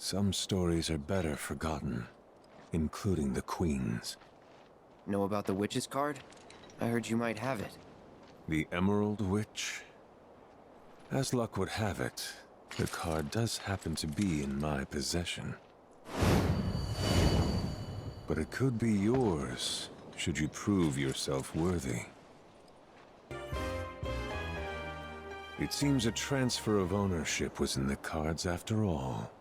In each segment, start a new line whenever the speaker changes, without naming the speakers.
Some stories are better forgotten, including the Queen's.
Know about the witch's card? I heard you might have it.
The Emerald Witch? As luck would have it, the card does happen to be in my possession. But it could be yours, should you prove yourself worthy. It seems a transfer of ownership was in the cards after all.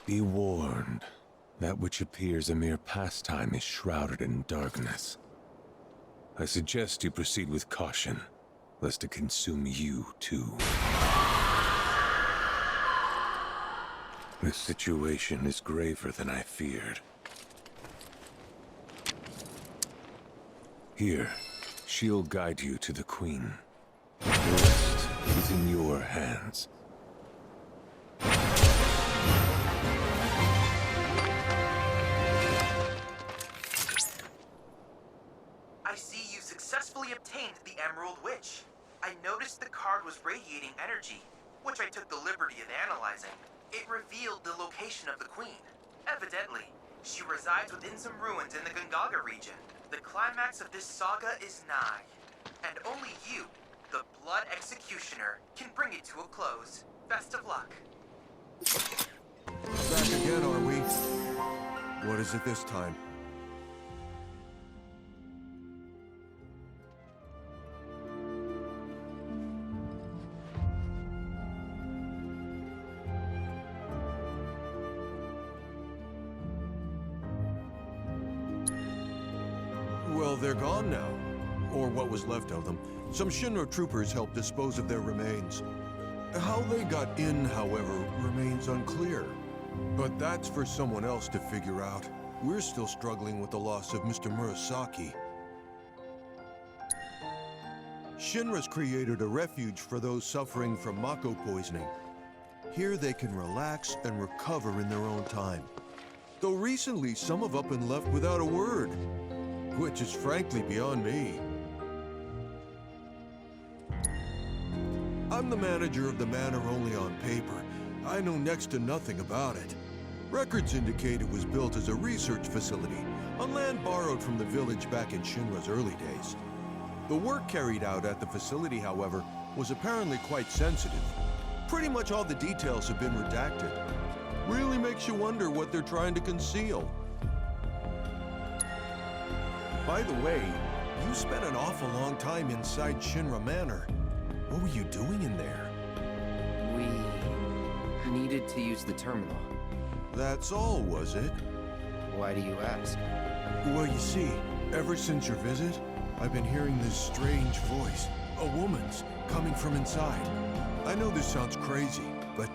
Be warned, that which appears a mere pastime is shrouded in darkness. I suggest you proceed with caution, lest it consume you too. The situation is graver than I feared. Here, she'll guide you to the Queen. The rest is in your hands.
I see you successfully obtained the Emerald Witch. I noticed the card was radiating energy, which I took the liberty of analyzing. It revealed the location of the Queen. Evidently, she resides within some ruins in the Gongaga region. The climax of this saga is nigh, and only you, the Blood Executioner, can bring it to a close. Best of luck.
Back again, are we? What is it this time? Well, they're gone now. Or what was left of them. Some Shinra troopers helped dispose of their remains. How they got in, however, remains unclear. But that's for someone else to figure out. We're still struggling with the loss of Mr. Murasaki. Shinra's created a refuge for those suffering from Mako poisoning. Here they can relax and recover in their own time. Though recently some have up and left without a word, which is frankly beyond me. I'm the manager of the manor only on paper. I know next to nothing about it. Records indicate it was built as a research facility on land borrowed from the village back in Shinra's early days. The work carried out at the facility, however, was apparently quite sensitive. Pretty much all the details have been redacted. Really makes you wonder what they're trying to conceal. By the way, you spent an awful long time inside Shinra Manor. What were you doing in there?
We needed to use the terminal.
That's all, was it?
Why do you ask?
Well, you see, ever since your visit, I've been hearing this strange voice. A woman's, coming from inside. I know this sounds crazy, but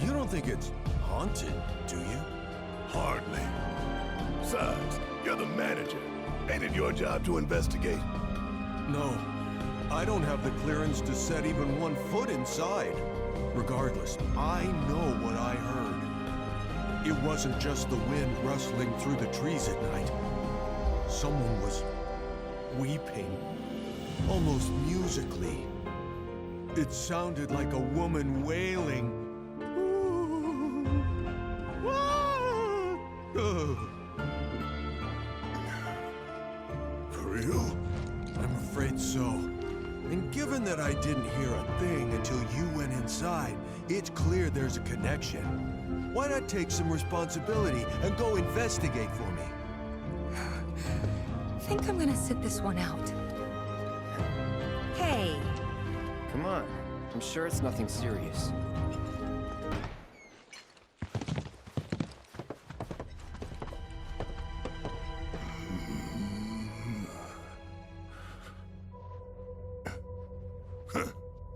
you don't think it's haunted, do you?
Hardly. Besides, you're the manager. Ain't it your job to investigate?
No. I don't have the clearance to set even 1 foot inside. Regardless, I know what I heard. It wasn't just the wind rustling through the trees at night. Someone was weeping, almost musically. It sounded like a woman wailing.
For real?
I'm afraid so. And given that I didn't hear a thing until you went inside, it's clear there's a connection. Why not take some responsibility and go investigate for me?
I think I'm gonna sit this one out. Hey!
Come on. I'm sure it's nothing serious.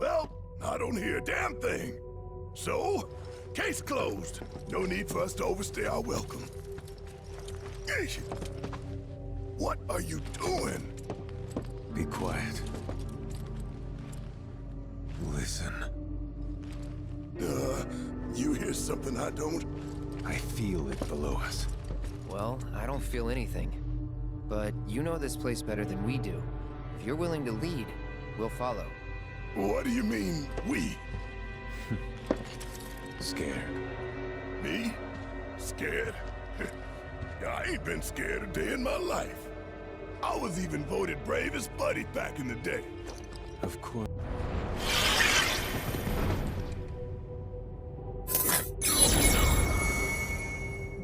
Well, I don't hear a damn thing. So, case closed. No need for us to overstay our welcome. Eesh. What are you doing?
Be quiet. Listen.
You hear something I don't?
I feel it below us.
Well, I don't feel anything. But you know this place better than we do. If you're willing to lead, we'll follow.
What do you mean, we?
Scared.
Me? Scared? I ain't been scared a day in my life. I was even voted bravest buddy back in the day.
Of course.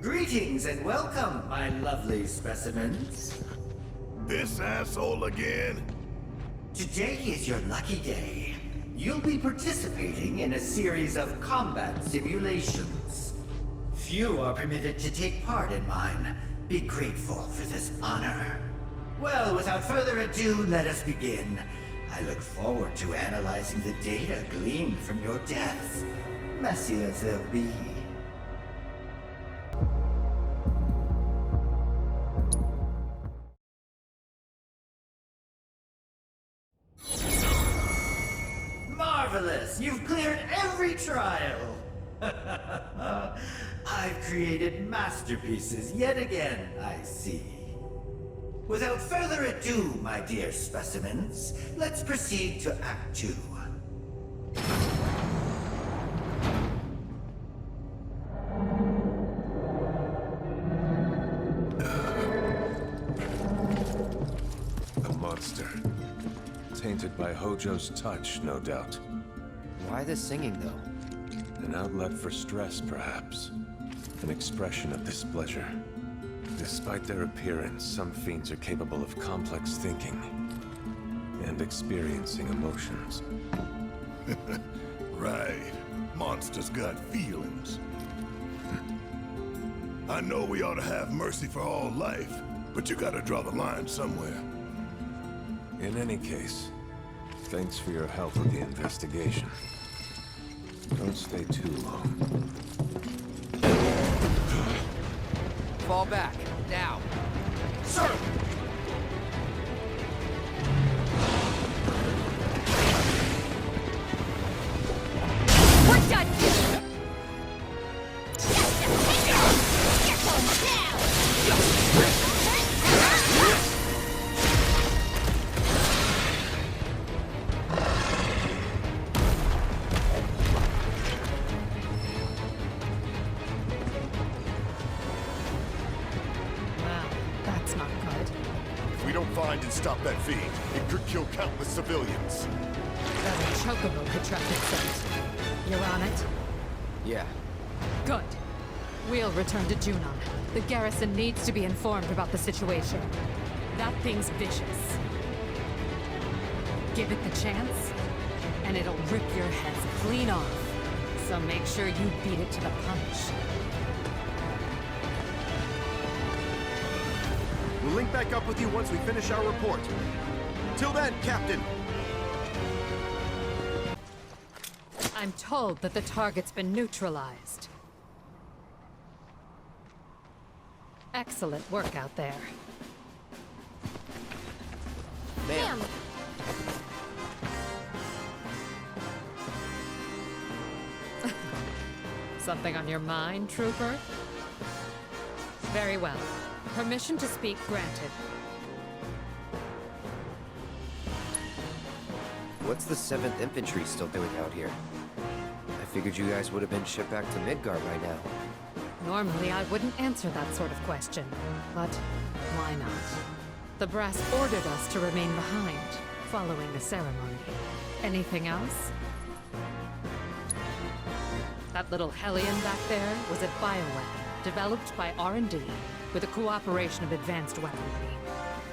Greetings and welcome, my lovely specimens.
This asshole again?
Today is your lucky day. You'll be participating in a series of combat simulations. Few are permitted to take part in mine. Be grateful for this honor. Well, without further ado, let us begin. I look forward to analyzing the data gleaned from your deaths, messy as they'll be. Marvelous! You've cleared every trial! I've created masterpieces yet again, I see. Without further ado, my dear specimens, let's proceed to Act 2.
A monster. Tainted by Hojo's touch, no doubt.
Why the singing, though?
An outlet for stress, perhaps. An expression of displeasure. Despite their appearance, some fiends are capable of complex thinking and experiencing emotions.
Right. Monsters got feelings. I know we ought to have mercy for all life, but you gotta draw the line somewhere.
In any case, thanks for your help with the investigation. Don't stay too long.
Fall back, now.
Sir!
We're done! Here comes now!
Well, that's not good.
If we don't find and stop that fiend, it could kill countless civilians.
That a chocobo could track itself. You're on it?
Yeah.
Good. We'll return to Junon. The garrison needs to be informed about the situation. That thing's vicious. Give it the chance, and it'll rip your heads clean off. So make sure you beat it to the punch.
We'll link back up with you once we finish our report. Till then, Captain!
I'm told that the target's been neutralized. Excellent work out there.
Ma'am.
Something on your mind, Trooper? Very well. Permission to speak granted.
What's the 7th Infantry still doing out here? I figured you guys would have been shipped back to Midgard by now.
Normally, I wouldn't answer that sort of question, but why not? The brass ordered us to remain behind, following the ceremony. Anything else? That little Hellion back there was a bioweapon, developed by R&D, with the cooperation of advanced weaponry.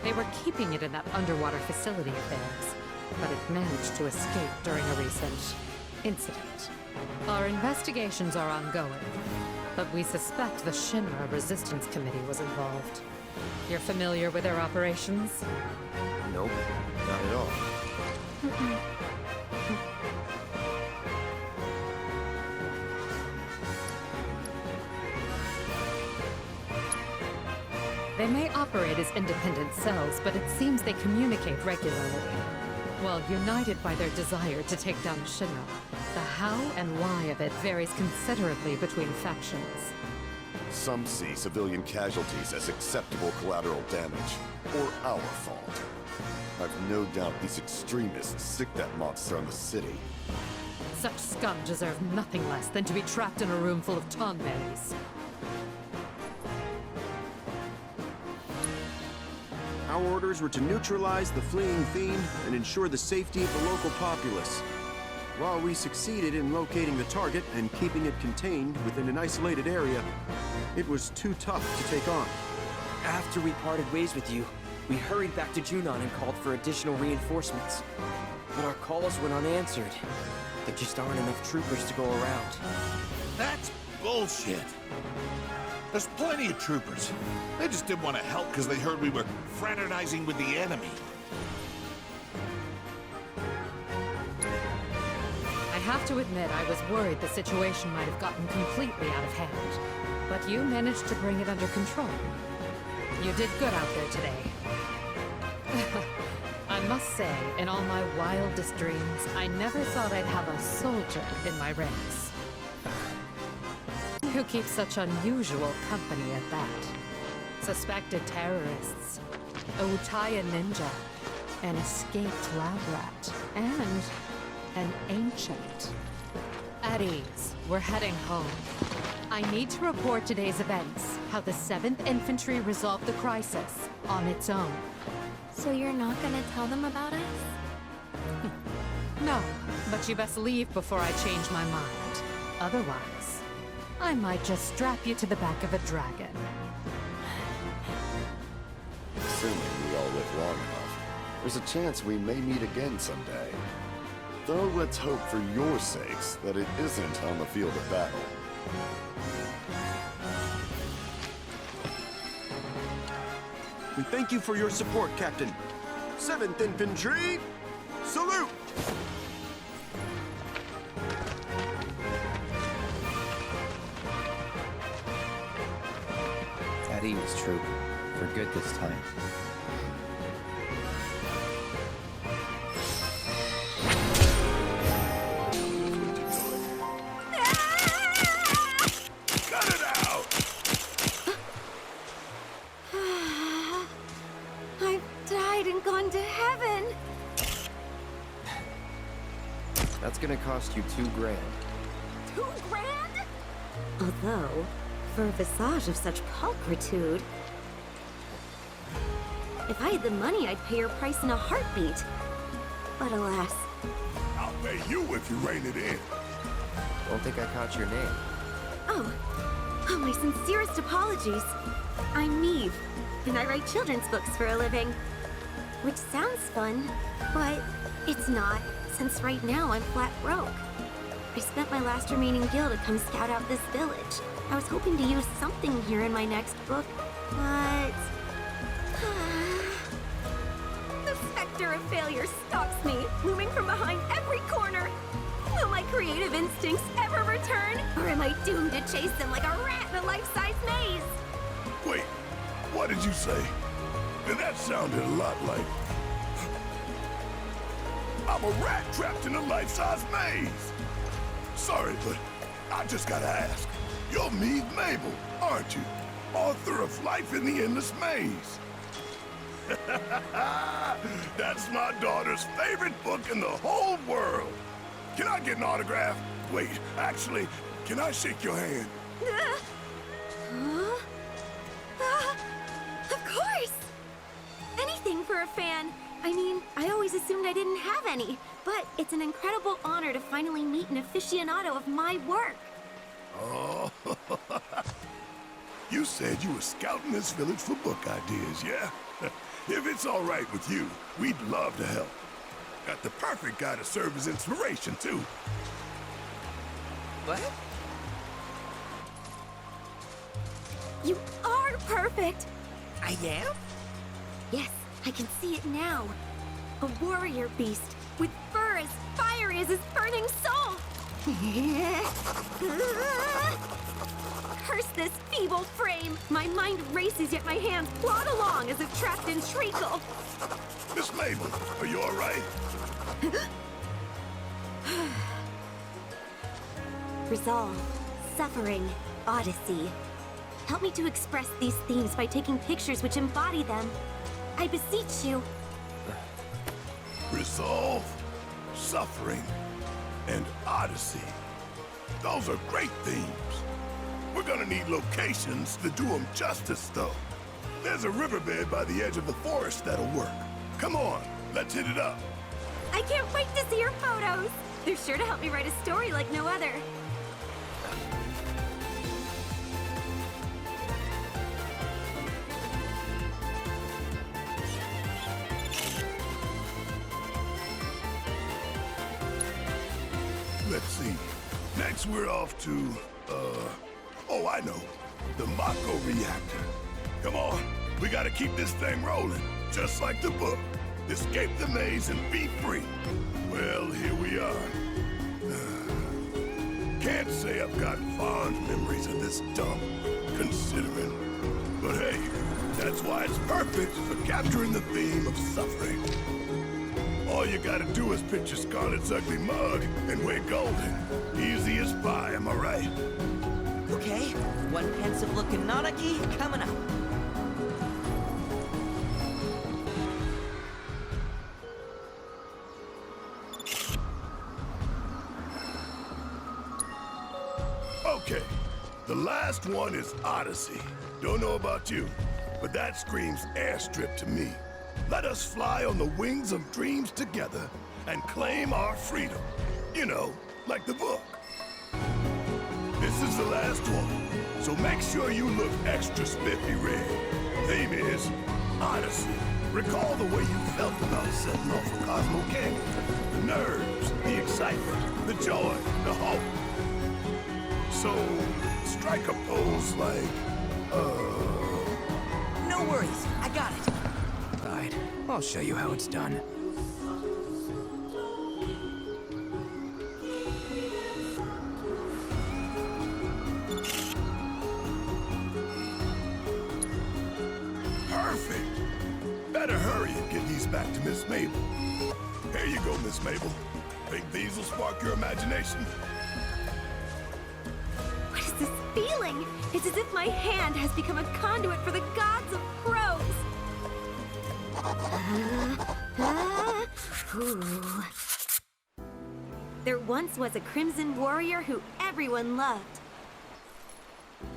They were keeping it in that underwater facility of theirs, but it managed to escape during a recent incident. Our investigations are ongoing, but we suspect the Shinra Resistance Committee was involved. You're familiar with their operations?
Nope, not at all.
They may operate as independent cells, but it seems they communicate regularly. While united by their desire to take down Shinra, the how and why of it varies considerably between factions.
Some see civilian casualties as acceptable collateral damage, or our fault. I've no doubt these extremists sick that monster on the city.
Such scum deserve nothing less than to be trapped in a room full of tonberries.
Our orders were to neutralize the fleeing fiend and ensure the safety of the local populace. While we succeeded in locating the target and keeping it contained within an isolated area, it was too tough to take on.
After we parted ways with you, we hurried back to Junon and called for additional reinforcements. But our calls went unanswered. There just aren't enough troopers to go around.
That's bullshit. There's plenty of troopers. They just didn't want to help because they heard we were fraternizing with the enemy.
I have to admit, I was worried the situation might have gotten completely out of hand. But you managed to bring it under control. You did good out there today. I must say, in all my wildest dreams, I never thought I'd have a soldier in my ranks. Who keeps such unusual company at that? Suspected terrorists, a Utaya ninja, an escaped lab rat, and an ancient. At ease, we're heading home. I need to report today's events, how the 7th Infantry resolved the crisis on its own.
So you're not gonna tell them about us?
No, but you best leave before I change my mind. Otherwise, I might just strap you to the back of a dragon.
Assuming we all live long enough, there's a chance we may meet again someday. Though let's hope for your sakes that it isn't on the field of battle.
We thank you for your support, Captain. 7th Infantry, salute!
At ease, troop. For good this time.
Cut it out!
I've died and gone to heaven.
That's gonna cost you $2 grand.
$2 grand? Although, for a visage of such pulchritude, if I had the money, I'd pay your price in a heartbeat. But alas,
I'll pay you if you rein it in.
Don't think I caught your name.
oh, my sincerest apologies. I'm Neve, and I write children's books for a living. Which sounds fun, but it's not, since right now I'm flat broke. I spent my last remaining gil to come scout out this village. I was hoping to use something here in my next book, but... the specter of failure stalks me, looming from behind every corner. Will my creative instincts ever return, or am I doomed to chase them like a rat in a life-size maze?
Wait, what did you say? That sounded a lot like... I'm a rat trapped in a life-size maze. Sorry, but I just gotta ask. You're Meave Mabel, aren't you? Author of Life in the Endless Maze. That's my daughter's favorite book in the whole world. Can I get an autograph? Wait, actually, can I shake your hand?
Of course! Anything for a fan. I mean, I always assumed I didn't have any, but it's an incredible honor to finally meet an aficionado of my work.
Oh, you said you were scouting this village for book ideas, yeah? If it's all right with you, we'd love to help. Got the perfect guy to serve as inspiration, too.
What?
You are perfect!
I am?
Yes, I can see it now. A warrior beast with fur as fiery as his burning soul. Curse this feeble frame! My mind races, yet my hands plod along as if trapped in treacle.
Miss Mabel, are you all right?
Resolve, suffering, odyssey. Help me to express these themes by taking pictures which embody them. I beseech you.
Resolve, suffering, and Odyssey. Those are great themes. We're gonna need locations to do them justice, though. There's a riverbed by the edge of the forest that'll work. Come on, let's hit it up.
I can't wait to see your photos! They're sure to help me write a story like no other.
Let's see. Next, we're off to, oh, I know. The Mako reactor. Come on, we gotta keep this thing rolling, just like the book. Escape the maze and be free. Well, here we are. Can't say I've got fond memories of this dump, considering. But hey, that's why it's perfect for capturing the theme of suffering. All you gotta do is picture Scarlet's ugly mug, and we're golden. Easy as pie, am I right?
Okay, one pensive-looking Nanaki coming up.
Okay, the last one is Odyssey. Don't know about you, but that screams airstrip to me. Let us fly on the wings of dreams together and claim our freedom. You know, like the book. This is the last one, so make sure you look extra spiffy red. Theme is Odyssey. Recall the way you felt about setting off for Cosmo Canyon. The nerves, the excitement, the joy, the hope. So, strike a pose like,
No worries, I got it.
Alright, I'll show you how it's done.
perfect. Better hurry and get these back to Miss Mabel. Here you go, Miss Mabel. Think these will spark your imagination?
What is this feeling? It's as if my hand has become a conduit for the gods of prose. Ooh. There once was a Crimson Warrior who everyone loved.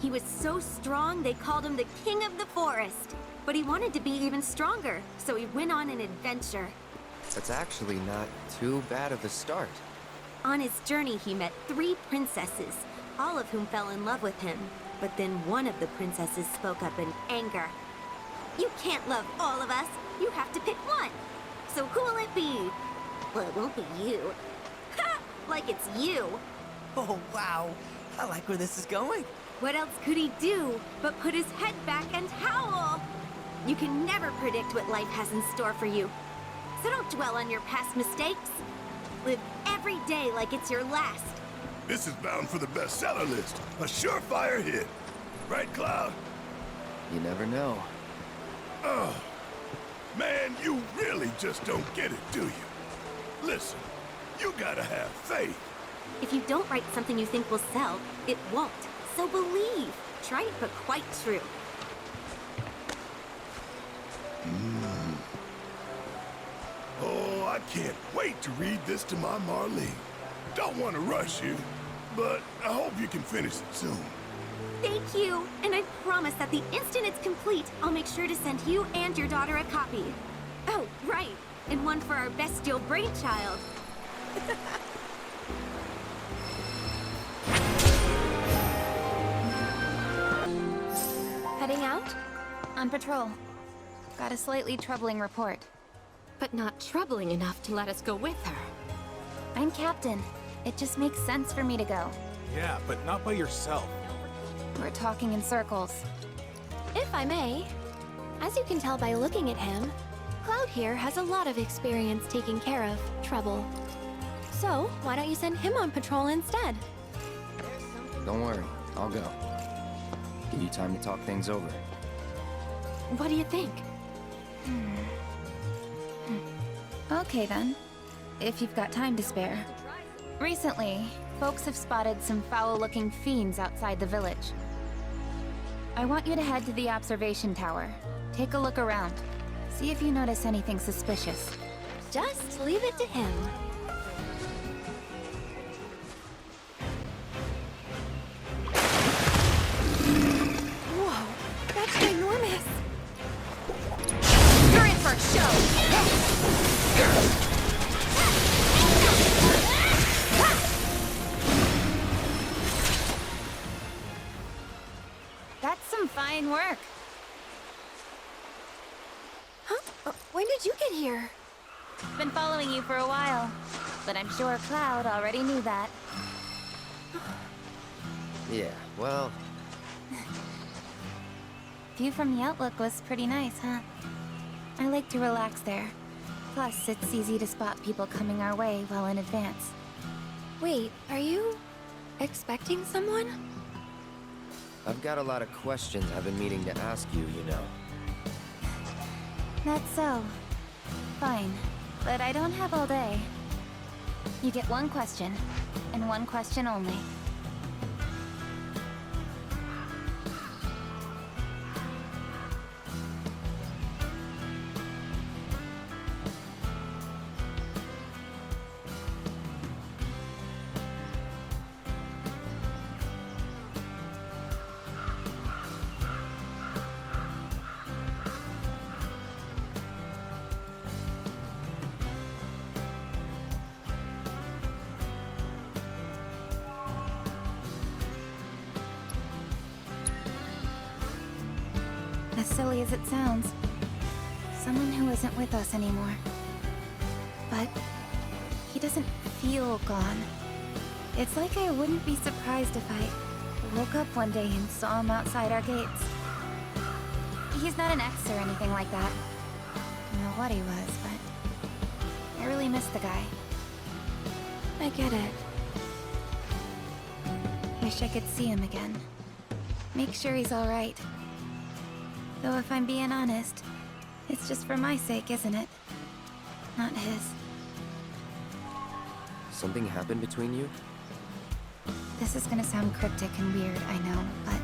He was so strong they called him the King of the Forest. But he wanted to be even stronger, so he went on an adventure.
That's actually not too bad of a start.
On his journey, he met 3 princesses, all of whom fell in love with him. But then one of the princesses spoke up in anger. You can't love all of us. You have to pick one. So who will it be? Well, it won't be you. Ha! Like it's you.
Oh, wow. I like where this is going.
What else could he do but put his head back and howl? You can never predict what life has in store for you. So don't dwell on your past mistakes. Live every day like it's your last.
This is bound for the bestseller list. A surefire hit. Right, Cloud?
You never know.
Oh, man, you really just don't get it, do you? Listen, you gotta have faith.
If you don't write something you think will sell, it won't. So believe. Trite but quite true.
Oh, I can't wait to read this to my Marlene. Don't want to rush you, but I hope you can finish it soon.
Thank you. And I promise that the instant it's complete, I'll make sure to send you and your daughter a copy. Oh, right. And one for our bestial brainchild.
Heading out? On patrol. Got a slightly troubling report.
But not troubling enough to let us go with her.
I'm captain. It just makes sense for me to go.
Yeah, but not by yourself.
We're talking in circles.
If I may, as you can tell by looking at him, Cloud here has a lot of experience taking care of trouble. So, why don't you send him on patrol instead?
Don't worry, I'll go. Give you time to talk things over.
What do you think?
Okay then. If you've got time to spare. Recently, folks have spotted some foul-looking fiends outside the village. I want you to head to the observation tower. Take a look around. See if you notice anything suspicious.
Just leave it to him.
Fine work.
Huh? When did you get here?
Been following you for a while, but I'm sure Cloud already knew that.
Yeah, well,
View from the Outlook was pretty nice, huh? I like to relax there. Plus, it's easy to spot people coming our way well in advance.
Wait, are you expecting someone?
I've got a lot of questions I've been meaning to ask you, you know.
That's so. Fine. But I don't have all day. You get one question, and one question only. As silly as it sounds, someone who isn't with us anymore. But he doesn't feel gone. It's like I wouldn't be surprised if I woke up one day and saw him outside our gates. He's not an ex or anything like that. I don't know what he was, but I really miss the guy.
I get it.
Wish I could see him again. Make sure he's alright. Though if I'm being honest, it's just for my sake, isn't it? Not his.
Something happened between you?
This is gonna sound cryptic and weird, I know, but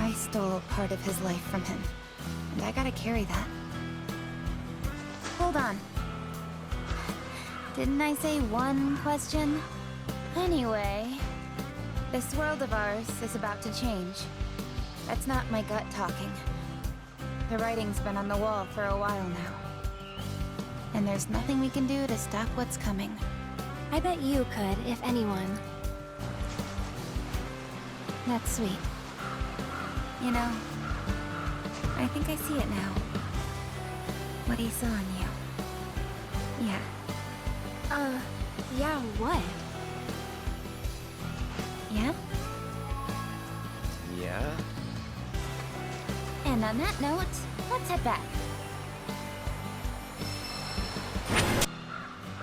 I stole part of his life from him, and I gotta carry that. Hold on. Didn't I say one question? Anyway, this world of ours is about to change. That's not my gut talking. The writing's been on the wall for a while now. And there's nothing we can do to stop what's coming.
I bet you could, if anyone.
That's sweet. You know, I think I see it now. What he saw in you. Yeah.
Yeah, what?
Yeah?
Yeah?
And on that note, let's head back.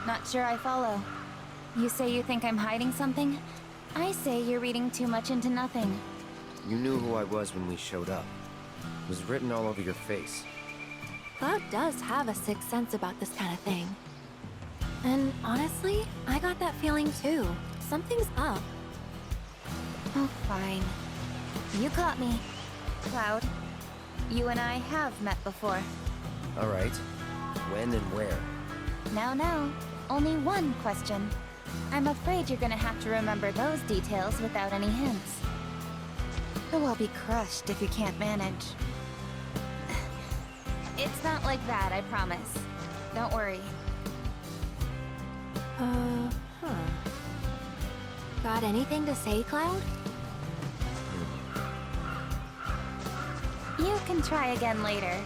Not sure I follow. You say you think I'm hiding something? I say you're reading too much into nothing.
You knew who I was when we showed up. It was written all over your face.
Cloud does have a sixth sense about this kind of thing. And honestly, I got that feeling too. Something's up.
Oh, fine. You caught me. Cloud, you and I have met before.
Alright. When and where?
Now, only one question. I'm afraid you're gonna have to remember those details without any hints. Though I'll be crushed if you can't manage. It's not like that, I promise. Don't worry.
Got anything to say, Cloud?
You can try again later.